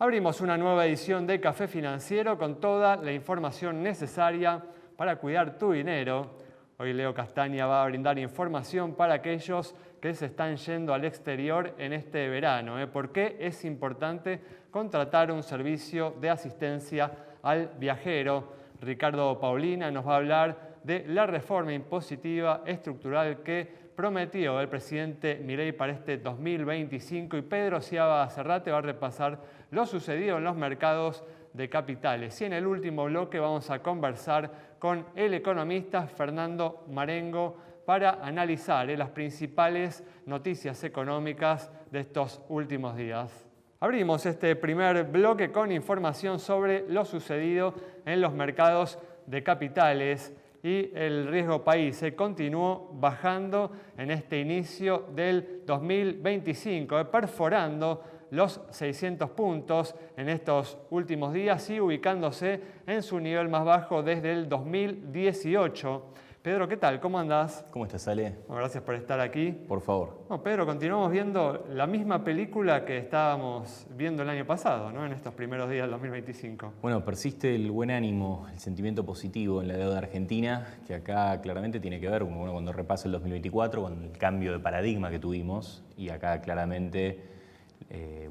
Abrimos una nueva edición de Café Financiero con toda la información necesaria para cuidar tu dinero. Hoy Leo Castaña va a brindar información para aquellos que se están yendo al exterior en este verano. ¿Por qué es importante contratar un servicio de asistencia al viajero? Ricardo Paulina nos va a hablar de la reforma impositiva estructural que prometió el presidente Milei para este 2025 y Pedro Ciaba Cerrate va a repasar lo sucedido en los mercados de capitales. Y en el último bloque vamos a conversar con el economista Fernando Marengo para analizar las principales noticias económicas de estos últimos días. Abrimos este primer bloque con información sobre lo sucedido en los mercados de capitales y el riesgo país continuó bajando en este inicio del 2025, perforando los 600 puntos en estos últimos días y ubicándose en su nivel más bajo desde el 2018. Pedro, ¿qué tal? ¿Cómo andás? ¿Cómo estás, Ale? Bueno, gracias por estar aquí. Por favor. Bueno, Pedro, continuamos viendo la misma película que estábamos viendo el año pasado, ¿no? En estos primeros días del 2025. Bueno, persiste el buen ánimo, el sentimiento positivo en la deuda argentina, que acá claramente tiene que ver, bueno, cuando repasa el 2024, con el cambio de paradigma que tuvimos, y acá claramente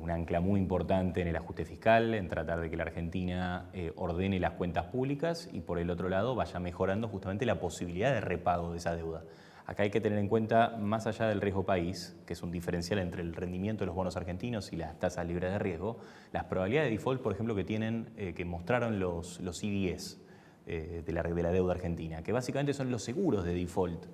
un ancla muy importante en el ajuste fiscal, en tratar de que la Argentina ordene las cuentas públicas y por el otro lado vaya mejorando justamente la posibilidad de repago de esa deuda. Acá hay que tener en cuenta, más allá del riesgo país, que es un diferencial entre el rendimiento de los bonos argentinos y las tasas libres de riesgo, las probabilidades de default, por ejemplo, que mostraron los CDS de la deuda argentina, que básicamente son los seguros de default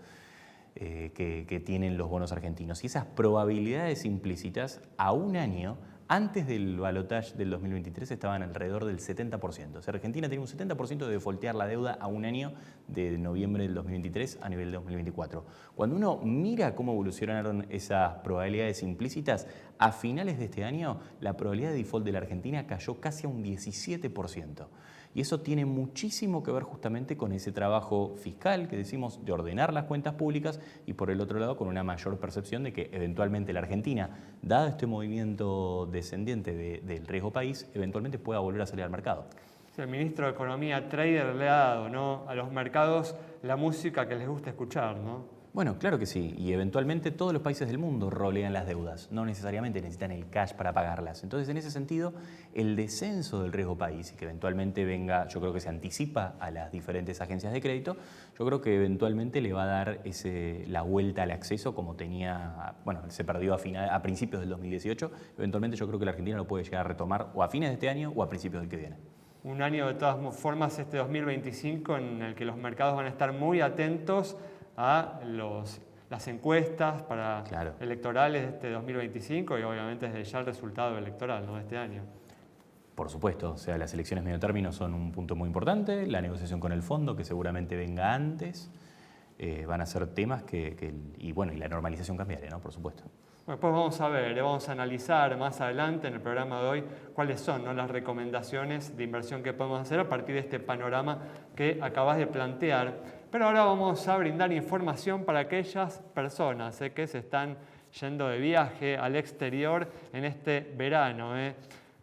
que tienen los bonos argentinos. Y esas probabilidades implícitas a un año antes del balotaje del 2023 estaban alrededor del 70%. O sea, Argentina tenía un 70% de defaultear la deuda a un año de noviembre del 2023 a nivel de 2024. Cuando uno mira cómo evolucionaron esas probabilidades implícitas, a finales de este año la probabilidad de default de la Argentina cayó casi a un 17%. Y eso tiene muchísimo que ver justamente con ese trabajo fiscal que decimos de ordenar las cuentas públicas y por el otro lado con una mayor percepción de que eventualmente la Argentina, dado este movimiento descendiente del riesgo país, eventualmente pueda volver a salir al mercado. El ministro de Economía, trader, le ha dado, ¿no?, a los mercados la música que les gusta escuchar, ¿no? Bueno, claro que sí, y eventualmente todos los países del mundo rolean las deudas, no necesariamente necesitan el cash para pagarlas. Entonces, en ese sentido, el descenso del riesgo país y que eventualmente venga, yo creo que se anticipa a las diferentes agencias de crédito, yo creo que eventualmente le va a dar la vuelta al acceso como tenía, bueno, se perdió a principios del 2018, eventualmente yo creo que la Argentina lo puede llegar a retomar o a fines de este año o a principios del que viene. Un año de todas formas, este 2025, en el que los mercados van a estar muy atentos a las encuestas electorales de este 2025 y obviamente desde ya el resultado electoral, ¿no?, de este año. Por supuesto, o sea, las elecciones medio término son un punto muy importante, la negociación con el fondo que seguramente venga antes, van a ser temas y la normalización cambiaria, ¿no? Por supuesto. Bueno, después vamos a analizar más adelante en el programa de hoy cuáles son, ¿no?, las recomendaciones de inversión que podemos hacer a partir de este panorama que acabas de plantear. Pero ahora vamos a brindar información para aquellas personas que se están yendo de viaje al exterior en este verano.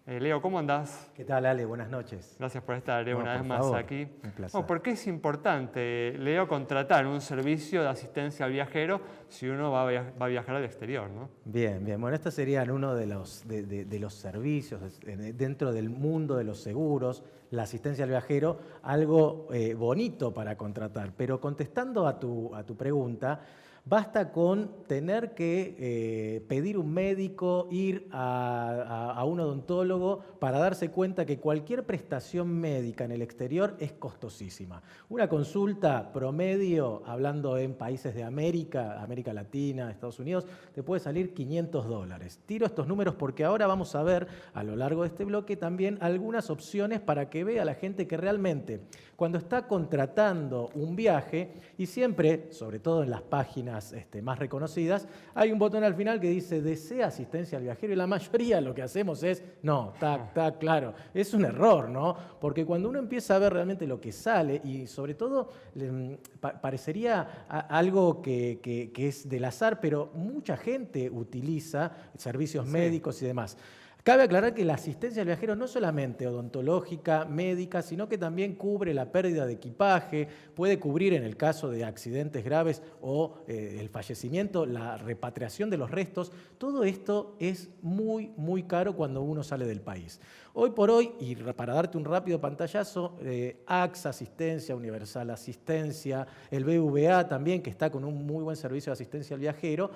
Leo, ¿cómo andás? ¿Qué tal, Ale? Buenas noches. Gracias por estar una vez más favor, aquí. Un placer. ¿Por qué es importante, Leo, contratar un servicio de asistencia al viajero si uno va a viajar al exterior, ¿no? Bien. Bueno, estos serían uno de los servicios dentro del mundo de los seguros, la asistencia al viajero, algo bonito para contratar. Pero contestando a tu pregunta, basta con tener que pedir un médico, ir a un odontólogo para darse cuenta que cualquier prestación médica en el exterior es costosísima. Una consulta promedio, hablando en países de América Latina, Estados Unidos, te puede salir $500. Tiro estos números porque ahora vamos a ver a lo largo de este bloque también algunas opciones para que vea la gente que realmente cuando está contratando un viaje, y siempre, sobre todo en las páginas más reconocidas, hay un botón al final que dice desea asistencia al viajero y la mayoría lo que hacemos es no, claro. Es un error, ¿no? Porque cuando uno empieza a ver realmente lo que sale y sobre todo parecería algo que es del azar, pero mucha gente utiliza servicios médicos y demás. Cabe aclarar que la asistencia al viajero no solamente odontológica, médica, sino que también cubre la pérdida de equipaje, puede cubrir en el caso de accidentes graves o el fallecimiento, la repatriación de los restos. Todo esto es muy, muy caro cuando uno sale del país. Hoy por hoy, y para darte un rápido pantallazo, AXA Asistencia, Universal Asistencia, el BVA también, que está con un muy buen servicio de asistencia al viajero,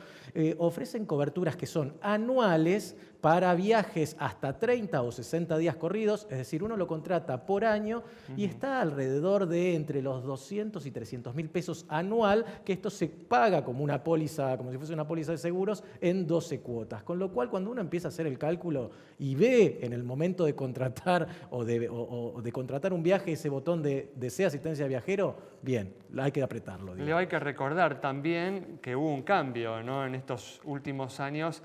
ofrecen coberturas que son anuales para viajes hasta 30 o 60 días corridos, es decir, uno lo contrata por año y está alrededor de entre los 200 y 300 mil pesos anual, que esto se paga como una póliza, como si fuese una póliza de seguros, en 12 cuotas. Con lo cual, cuando uno empieza a hacer el cálculo y ve en el momento de contratar o de contratar un viaje ese botón de desea asistencia de viajero, bien, hay que apretarlo. Le hay que recordar también que hubo un cambio, ¿no? En estos últimos años.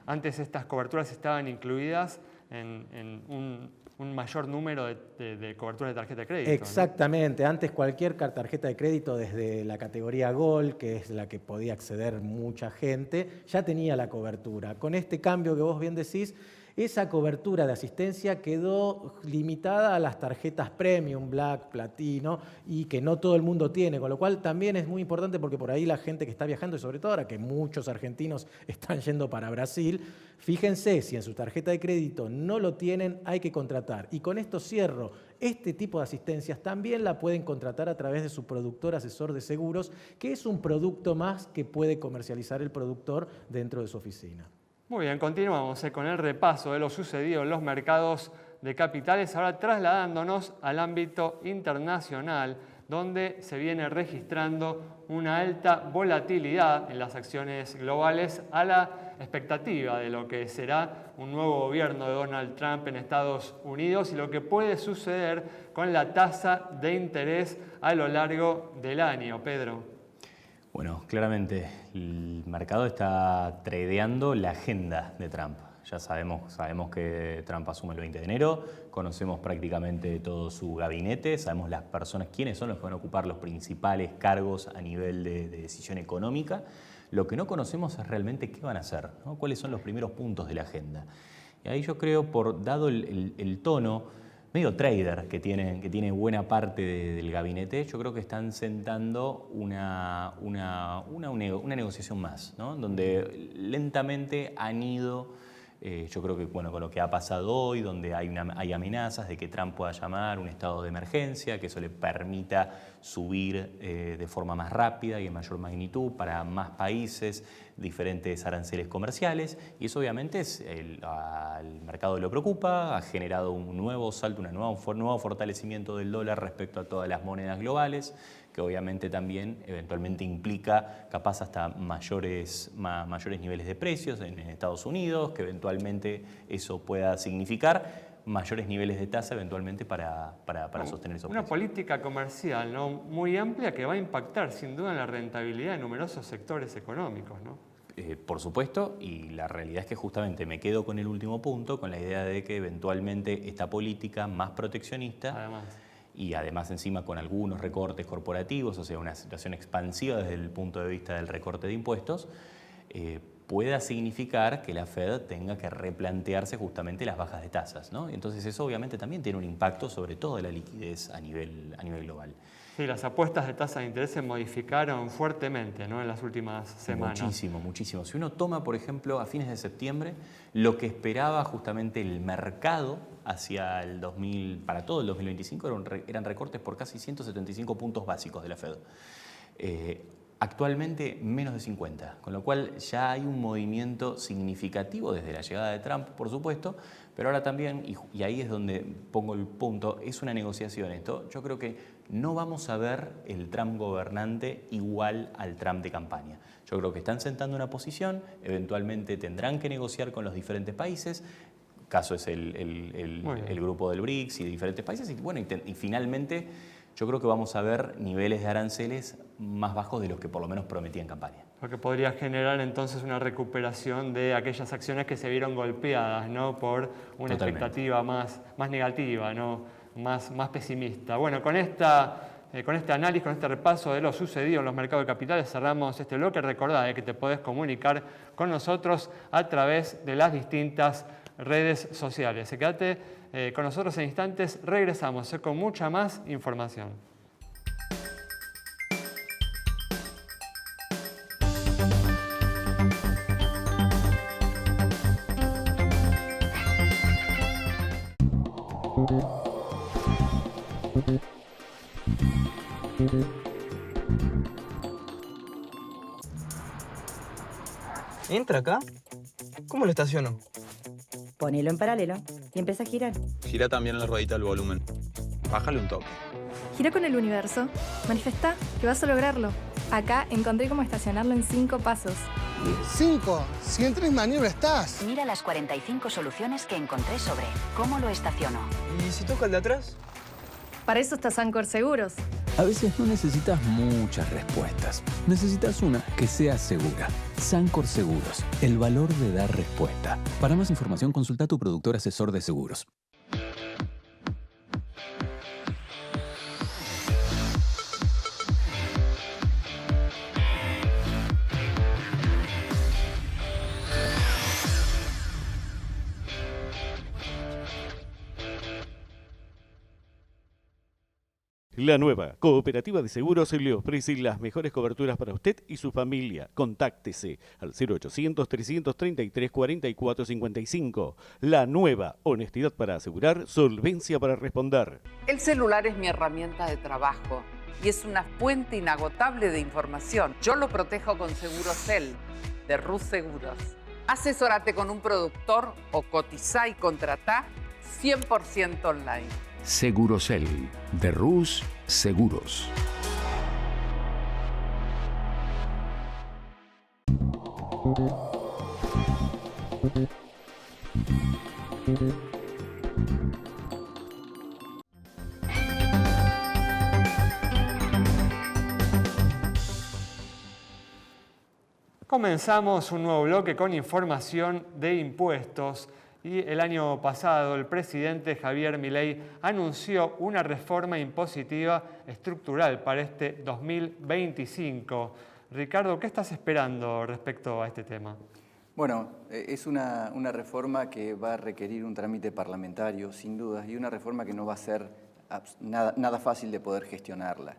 Antes estas coberturas estaban incluidas en un mayor número de coberturas de tarjeta de crédito. Exactamente. ¿No? Antes cualquier tarjeta de crédito desde la categoría Gold, que es la que podía acceder mucha gente, ya tenía la cobertura. Con este cambio que vos bien decís, esa cobertura de asistencia quedó limitada a las tarjetas Premium, Black, Platino, y que no todo el mundo tiene, con lo cual también es muy importante porque por ahí la gente que está viajando, y sobre todo ahora que muchos argentinos están yendo para Brasil, fíjense si en su tarjeta de crédito no lo tienen, hay que contratar. Y con esto cierro. Este tipo de asistencias también la pueden contratar a través de su productor asesor de seguros, que es un producto más que puede comercializar el productor dentro de su oficina. Muy bien, continuamos con el repaso de lo sucedido en los mercados de capitales, ahora trasladándonos al ámbito internacional, donde se viene registrando una alta volatilidad en las acciones globales a la expectativa de lo que será un nuevo gobierno de Donald Trump en Estados Unidos y lo que puede suceder con la tasa de interés a lo largo del año. Pedro. Bueno, claramente el mercado está tradeando la agenda de Trump. Ya sabemos que Trump asume el 20 de enero, conocemos prácticamente todo su gabinete, sabemos las personas, quiénes son los que van a ocupar los principales cargos a nivel de decisión económica. Lo que no conocemos es realmente qué van a hacer, ¿no? Cuáles son los primeros puntos de la agenda. Y ahí yo creo, dado el tono medio trader que tiene buena parte del gabinete, yo creo que están sentando una negociación más, ¿no? Donde lentamente han ido, yo creo que con lo que ha pasado hoy, donde hay amenazas de que Trump pueda llamar un estado de emergencia, que eso le permita subir de forma más rápida y en mayor magnitud para más países diferentes aranceles comerciales, y eso obviamente al mercado le preocupa, ha generado un nuevo salto, un nuevo fortalecimiento del dólar respecto a todas las monedas globales, que obviamente también eventualmente implica capaz hasta mayores niveles de precios en Estados Unidos, que eventualmente eso pueda significar mayores niveles de tasa eventualmente para sostener esos una precios. Política comercial, ¿no? Muy amplia que va a impactar sin duda en la rentabilidad de numerosos sectores económicos, ¿no? Por supuesto, y la realidad es que justamente me quedo con el último punto, con la idea de que eventualmente esta política más proteccionista, y además encima con algunos recortes corporativos, o sea, una situación expansiva desde el punto de vista del recorte de impuestos, pueda significar que la Fed tenga que replantearse justamente las bajas de tasas, ¿no? Entonces eso obviamente también tiene un impacto sobre toda la liquidez a nivel global. Sí, las apuestas de tasa de interés se modificaron fuertemente, ¿no? En las últimas semanas. Muchísimo. Si uno toma, por ejemplo, a fines de septiembre, lo que esperaba justamente el mercado hacia para todo el 2025 eran recortes por casi 175 puntos básicos de la Fed. Actualmente menos de 50, con lo cual ya hay un movimiento significativo desde la llegada de Trump, por supuesto, pero ahora también, y ahí es donde pongo el punto, es una negociación esto. Yo creo que no vamos a ver el Trump gobernante igual al Trump de campaña. Yo creo que están sentando una posición, eventualmente tendrán que negociar con los diferentes países, caso es el grupo del BRICS y de diferentes países, y bueno, y finalmente yo creo que vamos a ver niveles de aranceles más bajos de los que por lo menos prometía en campaña. Lo que podría generar entonces una recuperación de aquellas acciones que se vieron golpeadas, ¿no? Por una expectativa más negativa, ¿no? más pesimista. Bueno, con este análisis, con este repaso de lo sucedido en los mercados de capitales, cerramos este bloque. Recordá que te podés comunicar con nosotros a través de las distintas redes sociales. Quédate con nosotros en instantes, regresamos con mucha más información. ¿Entra acá? ¿Cómo lo estaciono? Ponelo en paralelo y empieza a girar. Gira también la ruedita del volumen. Bájale un toque. Gira con el universo. Manifestá que vas a lograrlo. Acá encontré cómo estacionarlo en 5 pasos. 5. Si en 3 maniobras estás. Mira las 45 soluciones que encontré sobre cómo lo estaciono. ¿Y si toca el de atrás? Para eso está Sancor Seguros. A veces no necesitas muchas respuestas. Necesitas una que sea segura. Sancor Seguros. El valor de dar respuesta. Para más información, consulta a tu productor asesor de seguros. La nueva Cooperativa de Seguros le ofrece las mejores coberturas para usted y su familia. Contáctese al 0800-333-4455. La nueva, honestidad para asegurar, solvencia para responder. El celular es mi herramienta de trabajo y es una fuente inagotable de información. Yo lo protejo con Segurosel de Rus Seguros. Asesórate con un productor o cotizá y contratá 100% online. Segurosel, de Rus Seguros. Comenzamos un nuevo bloque con información de impuestos. Y el año pasado el presidente Javier Milei anunció una reforma impositiva estructural para este 2025. Ricardo, ¿qué estás esperando respecto a este tema? Bueno, es una reforma que va a requerir un trámite parlamentario, sin dudas, y una reforma que no va a ser nada fácil de poder gestionarla.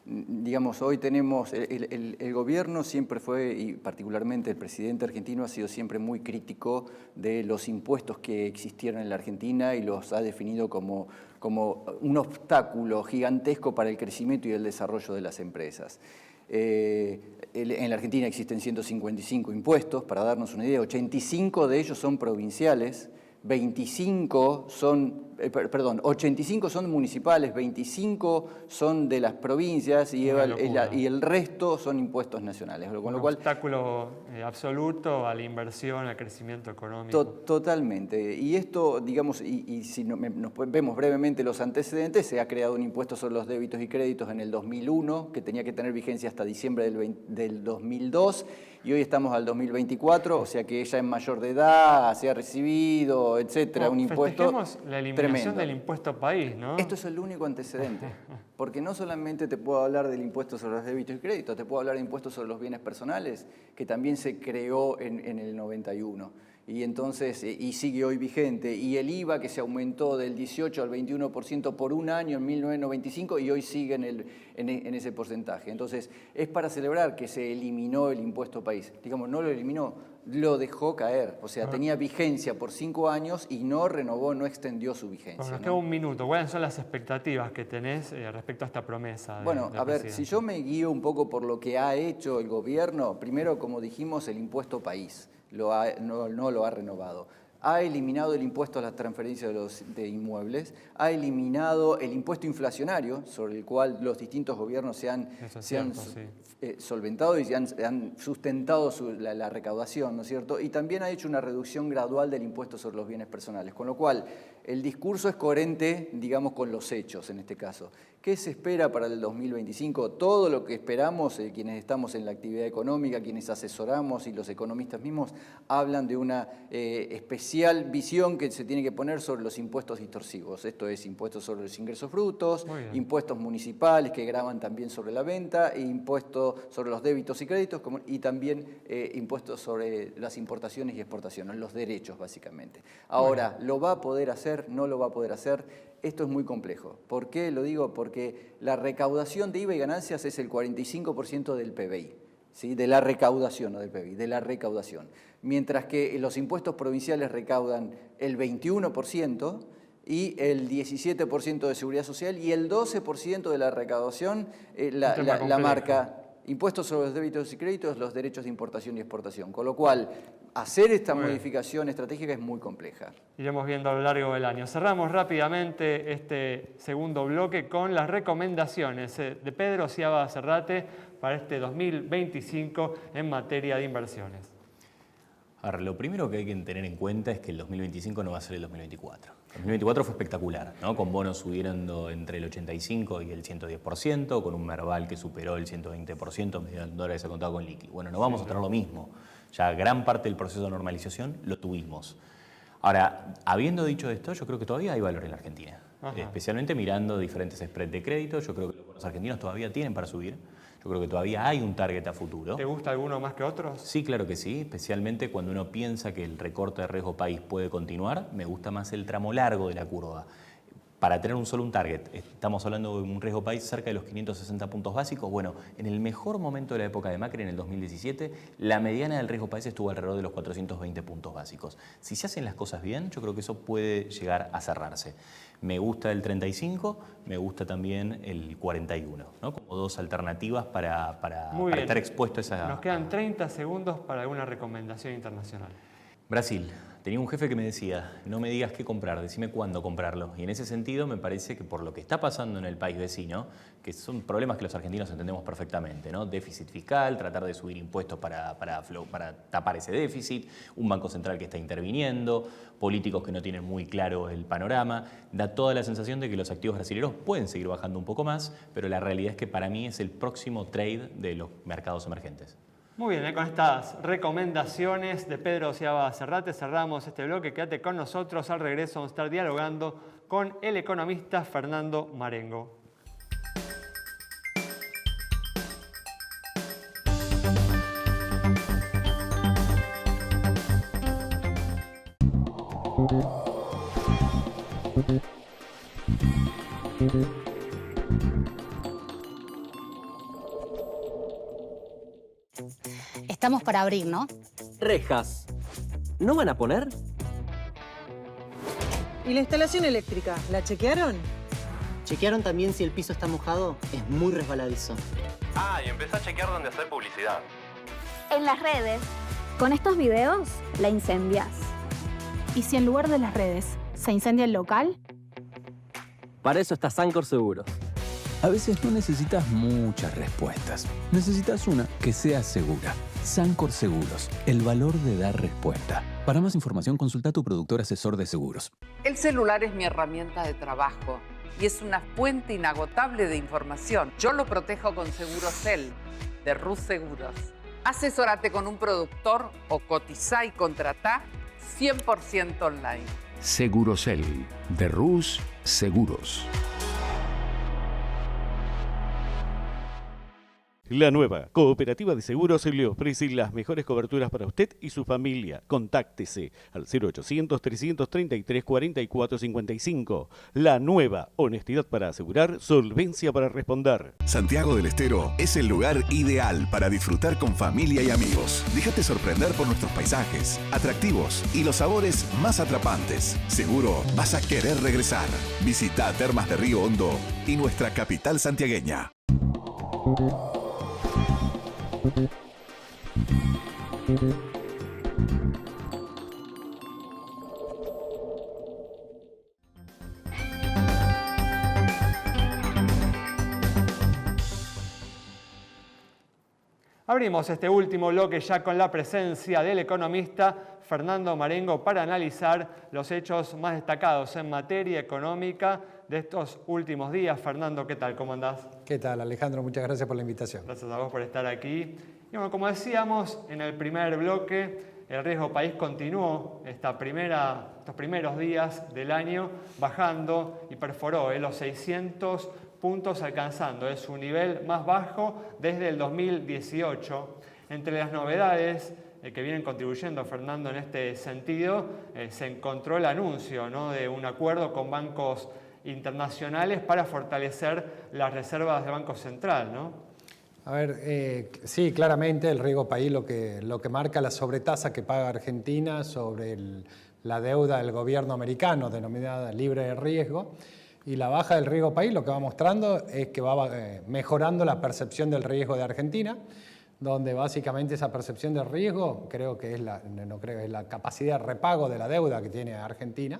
Digamos, hoy tenemos, el gobierno siempre fue, y particularmente el presidente argentino, ha sido siempre muy crítico de los impuestos que existieron en la Argentina y los ha definido como un obstáculo gigantesco para el crecimiento y el desarrollo de las empresas. En la Argentina existen 155 impuestos, para darnos una idea, 85 de ellos son provinciales, 85 son municipales, 25 son de las provincias y el resto son impuestos nacionales. Con lo cual, obstáculo absoluto a la inversión, al crecimiento económico. Totalmente. Y esto, digamos, y si nos vemos brevemente los antecedentes, se ha creado un impuesto sobre los débitos y créditos en el 2001, que tenía que tener vigencia hasta diciembre del 2002, y hoy estamos al 2024, o sea que ella es mayor de edad, se ha recibido, etcétera, un impuesto la eliminación del impuesto país, ¿no? Esto es el único antecedente, porque no solamente te puedo hablar del impuesto sobre los débitos y créditos, te puedo hablar del impuesto sobre los bienes personales, que también se creó en el 91. Y entonces, y sigue hoy vigente, y el IVA que se aumentó del 18 al 21% por un año en 1995 y hoy sigue en ese porcentaje. Entonces, es para celebrar que se eliminó el impuesto país. Digamos, no lo eliminó, lo dejó caer. O sea, tenía vigencia por 5 años y no renovó, no extendió su vigencia. Bueno, nos queda un minuto. ¿Cuáles son las expectativas que tenés respecto a esta promesa? Bueno, a ver, si yo me guío un poco por lo que ha hecho el gobierno, primero, como dijimos, el impuesto país. No lo ha renovado. Ha eliminado el impuesto a las transferencias de inmuebles, ha eliminado el impuesto inflacionario, sobre el cual los distintos gobiernos se han solventado y han sustentado la recaudación, ¿no es cierto? Y también ha hecho una reducción gradual del impuesto sobre los bienes personales, con lo cual El discurso es coherente, digamos, con los hechos en este caso. ¿Qué se espera para el 2025? Todo lo que esperamos, quienes estamos en la actividad económica, quienes asesoramos y los economistas mismos, hablan de una especial visión que se tiene que poner sobre los impuestos distorsivos. Esto es impuestos sobre los ingresos brutos, impuestos municipales que gravan también sobre la venta, e impuestos sobre los débitos y créditos, y también impuestos sobre las importaciones y exportaciones, los derechos básicamente. Ahora, ¿lo va a poder hacer? ¿No lo va a poder hacer? Esto es muy complejo. ¿Por qué lo digo? Porque la recaudación de IVA y ganancias es el 45% del PBI, ¿sí? De la recaudación, no del PBI, de la recaudación. Mientras que los impuestos provinciales recaudan el 21% y el 17% de seguridad social y el 12% de la recaudación la marca impuestos sobre los débitos y créditos, los derechos de importación y exportación. Con lo cual, hacer esta modificación estratégica es muy compleja. Iremos viendo a lo largo del año. Cerramos rápidamente este segundo bloque con las recomendaciones de Pedro Ciaba Cerrate para este 2025 en materia de inversiones. Ahora, lo primero que hay que tener en cuenta es que el 2025 no va a ser el 2024. El 2024 fue espectacular, ¿no? Con bonos subiendo entre el 85 y el 110%, con un Merval que superó el 120%, $1.000.000 a contado con liqui. Bueno, no vamos a tener lo mismo. Ya gran parte del proceso de normalización lo tuvimos. Ahora, habiendo dicho esto, yo creo que todavía hay valor en la Argentina. Especialmente mirando diferentes spreads de crédito. Yo creo que los argentinos todavía tienen para subir. Yo creo que todavía hay un target a futuro. ¿Te gusta alguno más que otros? Sí, claro que sí, especialmente cuando uno piensa que el recorte de riesgo país puede continuar, me gusta más el tramo largo de la curva. Para tener un target, estamos hablando de un riesgo país cerca de los 560 puntos básicos. Bueno, en el mejor momento de la época de Macri, en el 2017, la mediana del riesgo país estuvo alrededor de los 420 puntos básicos. Si se hacen las cosas bien, yo creo que eso puede llegar a cerrarse. Me gusta el 35, me gusta también el 41, ¿no? Como dos alternativas para estar expuesto a esa... Nos quedan 30 segundos para alguna recomendación internacional. Brasil. Tenía un jefe que me decía, no me digas qué comprar, decime cuándo comprarlo. Y en ese sentido me parece que por lo que está pasando en el país vecino, que son problemas que los argentinos entendemos perfectamente, ¿no? Déficit fiscal, tratar de subir impuestos para tapar ese déficit, un banco central que está interviniendo, políticos que no tienen muy claro el panorama, da toda la sensación de que los activos brasileños pueden seguir bajando un poco más, pero la realidad es que para mí es el próximo trade de los mercados emergentes. Muy bien, con estas recomendaciones de Pedro Ciaba Cerrate cerramos este bloque. Quédate con nosotros, al regreso vamos a estar dialogando con el economista Fernando Marengo. Estamos para abrir, ¿no? Rejas. ¿No van a poner? ¿Y la instalación eléctrica? ¿La chequearon? ¿Chequearon también si el piso está mojado? Es muy resbaladizo. Ah, y empecé a chequear dónde hacer publicidad. En las redes. Con estos videos, la incendias. ¿Y si en lugar de las redes se incendia el local? Para eso está Sancor Seguros. A veces no necesitas muchas respuestas. Necesitas una que sea segura. Sancor Seguros, el valor de dar respuesta. Para más información, consulta a tu productor asesor de seguros. El celular es mi herramienta de trabajo y es una fuente inagotable de información. Yo lo protejo con Segurosel de Rus Seguros. Asesórate con un productor o cotizá y contratá 100% online. Segurosel de Rus Seguros. La nueva Cooperativa de Seguros le ofrece las mejores coberturas para usted y su familia. Contáctese al 0800-333-4455. La nueva, honestidad para asegurar, solvencia para responder. Santiago del Estero es el lugar ideal para disfrutar con familia y amigos. Déjate sorprender por nuestros paisajes, atractivos y los sabores más atrapantes. Seguro vas a querer regresar. Visita Termas de Río Hondo y nuestra capital santiagueña. Abrimos este último bloque ya con la presencia del economista Fernando Marengo para analizar los hechos más destacados en materia económica de estos últimos días. Fernando, ¿qué tal? ¿Cómo andás? ¿Qué tal, Alejandro? Muchas gracias por la invitación. Gracias a vos por estar aquí. Y bueno, como decíamos en el primer bloque, el riesgo país continuó estos primeros días del año bajando y perforó los 600 puntos, alcanzando su nivel más bajo desde el 2018. Entre las novedades que vienen contribuyendo, Fernando, en este sentido, se encontró el anuncio, ¿no?, de un acuerdo con bancos internacionales para fortalecer las reservas del Banco Central, ¿no? A ver, sí, claramente el riesgo país lo que marca la sobretasa que paga Argentina sobre la deuda del gobierno americano, denominada libre de riesgo, y la baja del riesgo país lo que va mostrando es que va mejorando la percepción del riesgo de Argentina, donde básicamente esa percepción de riesgo creo que es la capacidad de repago de la deuda que tiene Argentina,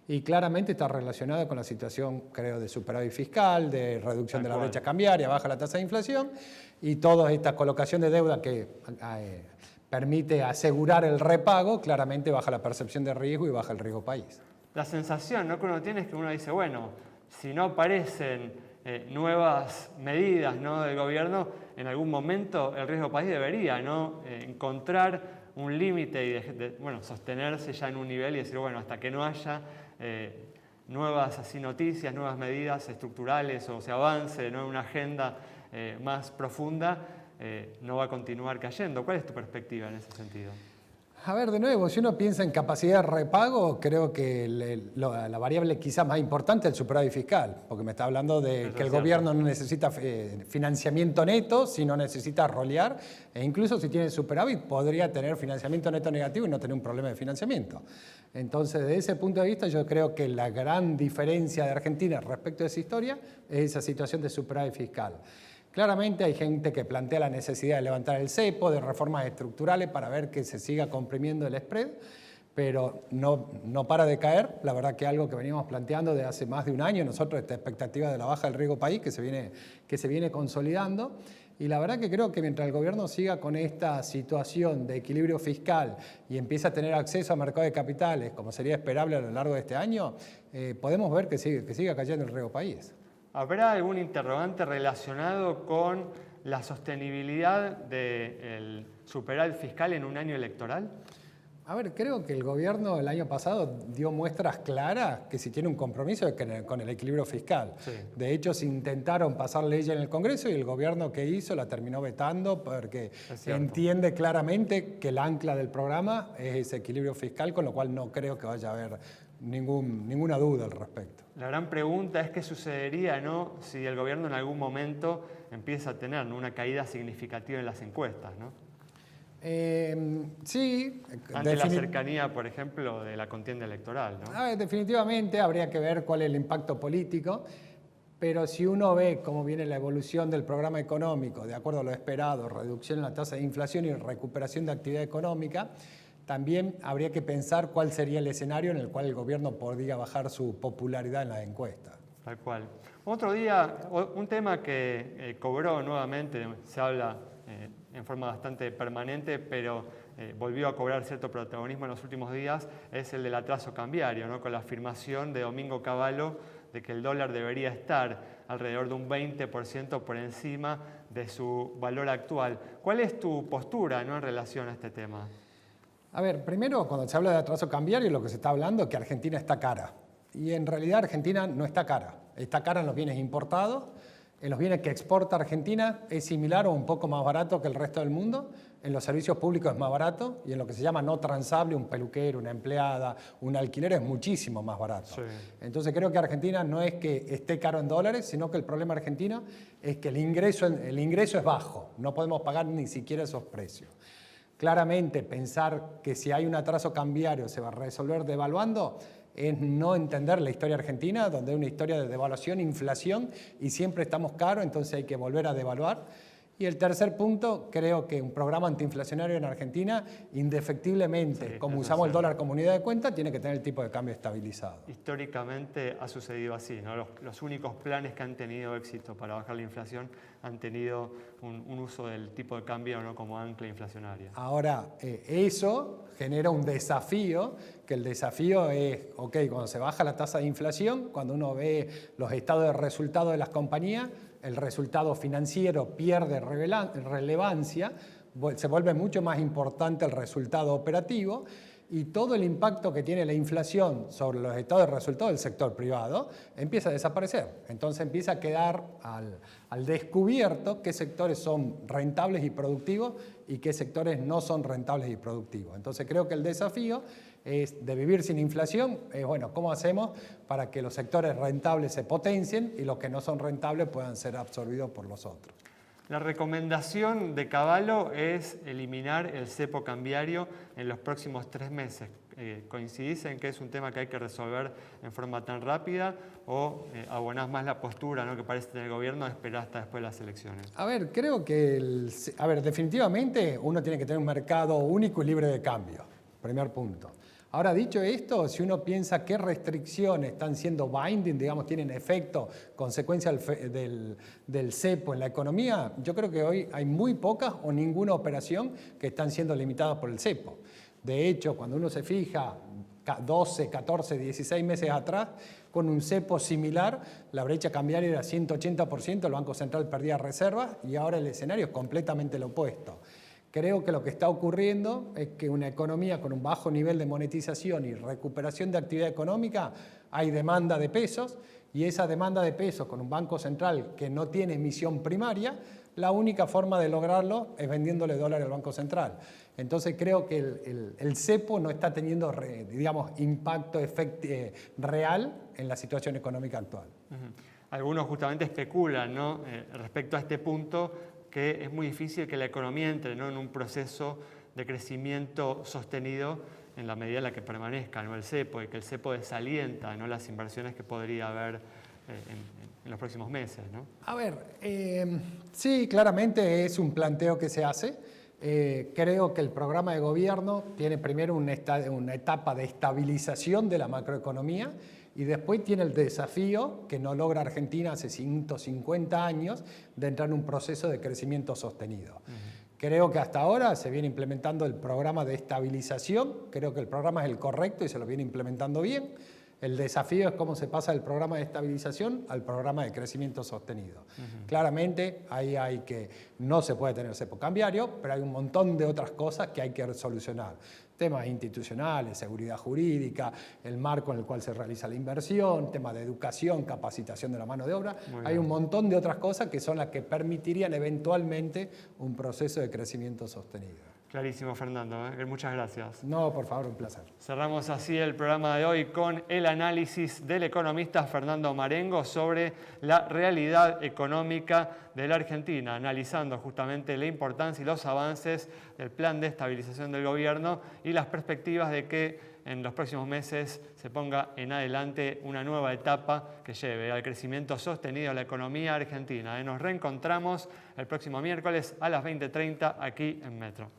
y claramente está relacionado con la situación, creo, de superávit fiscal, de reducción de la brecha cambiaria, baja la tasa de inflación y toda esta colocación de deuda que permite asegurar el repago, claramente baja la percepción de riesgo y baja el riesgo país. La sensación, ¿no?, que uno tiene es que uno dice, bueno, si no aparecen nuevas medidas, ¿no?, del gobierno, en algún momento el riesgo país debería, ¿no?, encontrar un límite y sostenerse ya en un nivel y decir, bueno, hasta que no haya nuevas noticias, nuevas medidas estructurales o se avance, ¿no?, en una agenda más profunda, no va a continuar cayendo. ¿Cuál es tu perspectiva en ese sentido? A ver, de nuevo, si uno piensa en capacidad de repago, creo que la variable quizás más importante es el superávit fiscal, porque me está hablando de que el gobierno no necesita financiamiento neto, sino necesita rolear, e incluso si tiene superávit podría tener financiamiento neto negativo y no tener un problema de financiamiento. Entonces, desde ese punto de vista, yo creo que la gran diferencia de Argentina respecto a esa historia es esa situación de superávit fiscal. Claramente hay gente que plantea la necesidad de levantar el cepo, de reformas estructurales para ver que se siga comprimiendo el spread, pero no para de caer. La verdad que algo que venimos planteando desde hace más de un año, nosotros esta expectativa de la baja del riesgo país que se viene consolidando. Y la verdad que creo que mientras el gobierno siga con esta situación de equilibrio fiscal y empiece a tener acceso a mercado de capitales, como sería esperable a lo largo de este año, podemos ver que siga cayendo el riesgo país. ¿Habrá algún interrogante relacionado con la sostenibilidad del superávit fiscal en un año electoral? A ver, creo que el gobierno el año pasado dio muestras claras que si tiene un compromiso con el equilibrio fiscal. Sí. De hecho, se intentaron pasar leyes en el Congreso y el gobierno que hizo la terminó vetando porque entiende claramente que el ancla del programa es ese equilibrio fiscal, con lo cual no creo que vaya a haber ninguna duda al respecto. La gran pregunta es qué sucedería, ¿no?, si el gobierno en algún momento empieza a tener, ¿no?, una caída significativa en las encuestas, ¿no? Sí. Ante la cercanía, por ejemplo, de la contienda electoral, ¿no? Definitivamente habría que ver cuál es el impacto político, pero si uno ve cómo viene la evolución del programa económico, de acuerdo a lo esperado, reducción en la tasa de inflación y recuperación de actividad económica, también habría que pensar cuál sería el escenario en el cual el gobierno podría bajar su popularidad en las encuestas. Tal cual. Otro día, un tema que cobró nuevamente, se habla en forma bastante permanente, pero volvió a cobrar cierto protagonismo en los últimos días, es el del atraso cambiario, ¿no?, con la afirmación de Domingo Cavallo de que el dólar debería estar alrededor de un 20% por encima de su valor actual. ¿Cuál es tu postura, ¿no?, en relación a este tema? A ver, primero, cuando se habla de atraso cambiario, lo que se está hablando es que Argentina está cara. Y en realidad Argentina no está cara. Está cara en los bienes importados. En los bienes que exporta Argentina es similar o un poco más barato que el resto del mundo. En los servicios públicos es más barato. Y en lo que se llama no transable, un peluquero, una empleada, un alquiler, es muchísimo más barato. Sí. Entonces creo que Argentina no es que esté caro en dólares, sino que el problema argentino es que el ingreso es bajo. No podemos pagar ni siquiera esos precios. Claramente, pensar que si hay un atraso cambiario se va a resolver devaluando es no entender la historia argentina, donde hay una historia de devaluación, inflación, y siempre estamos caros, entonces hay que volver a devaluar. Y el tercer punto, creo que un programa antiinflacionario en Argentina, indefectiblemente, como usamos el dólar como unidad de cuenta, tiene que tener el tipo de cambio estabilizado. Históricamente ha sucedido así, ¿no? Los únicos planes que han tenido éxito para bajar la inflación han tenido un uso del tipo de cambio, ¿no?, como ancla inflacionaria. Ahora, eso genera un desafío, que el desafío es, ok, cuando se baja la tasa de inflación, cuando uno ve los estados de resultado de las compañías, el resultado financiero pierde relevancia, se vuelve mucho más importante el resultado operativo y todo el impacto que tiene la inflación sobre los estados de resultado del sector privado empieza a desaparecer. Entonces empieza a quedar al descubierto qué sectores son rentables y productivos y qué sectores no son rentables y productivos. Entonces creo que el desafío es de vivir sin inflación, bueno, ¿cómo hacemos para que los sectores rentables se potencien y los que no son rentables puedan ser absorbidos por los otros? La recomendación de Cavallo es eliminar el cepo cambiario en los próximos 3 meses. ¿Coincidís en que es un tema que hay que resolver en forma tan rápida o abonás más la postura, ¿no?, que parece tener el gobierno de esperar hasta después de las elecciones? A ver, creo que definitivamente uno tiene que tener un mercado único y libre de cambio, primer punto. Ahora, dicho esto, si uno piensa qué restricciones están siendo binding, digamos, tienen efecto, consecuencia del cepo en la economía, yo creo que hoy hay muy pocas o ninguna operación que están siendo limitadas por el cepo. De hecho, cuando uno se fija 12, 14, 16 meses atrás, con un cepo similar, la brecha cambiaria era 180%, el Banco Central perdía reservas y ahora el escenario es completamente lo opuesto. Creo que lo que está ocurriendo es que una economía con un bajo nivel de monetización y recuperación de actividad económica, hay demanda de pesos y esa demanda de pesos con un banco central que no tiene emisión primaria, la única forma de lograrlo es vendiéndole dólar al Banco Central. Entonces creo que el cepo no está teniendo, digamos, impacto real en la situación económica actual. Algunos justamente especulan, ¿no?, respecto a este punto, que es muy difícil que la economía entre, ¿no?, en un proceso de crecimiento sostenido en la medida en la que permanezca, ¿no?, el cepo, y que el cepo desalienta, ¿no?, las inversiones que podría haber en los próximos meses, ¿no? A ver, sí, claramente es un planteo que se hace. Creo que el programa de gobierno tiene primero una etapa de estabilización de la macroeconomía y después tiene el desafío que no logra Argentina hace 150 años de entrar en un proceso de crecimiento sostenido. Creo que hasta ahora se viene implementando el programa de estabilización, creo que el programa es el correcto y se lo viene implementando bien. El desafío es cómo se pasa del programa de estabilización al programa de crecimiento sostenido. Claramente, ahí no se puede tener cepo cambiario, pero hay un montón de otras cosas que hay que solucionar. Temas institucionales, seguridad jurídica, el marco en el cual se realiza la inversión, temas de educación, capacitación de la mano de obra. Hay un montón de otras cosas que son las que permitirían eventualmente un proceso de crecimiento sostenido. Clarísimo, Fernando. Muchas gracias. No, por favor, un placer. Cerramos así el programa de hoy con el análisis del economista Fernando Marengo sobre la realidad económica de la Argentina, analizando justamente la importancia y los avances del plan de estabilización del gobierno y las perspectivas de que en los próximos meses se ponga en adelante una nueva etapa que lleve al crecimiento sostenido de la economía argentina. Nos reencontramos el próximo miércoles a las 20:30 aquí en Metro.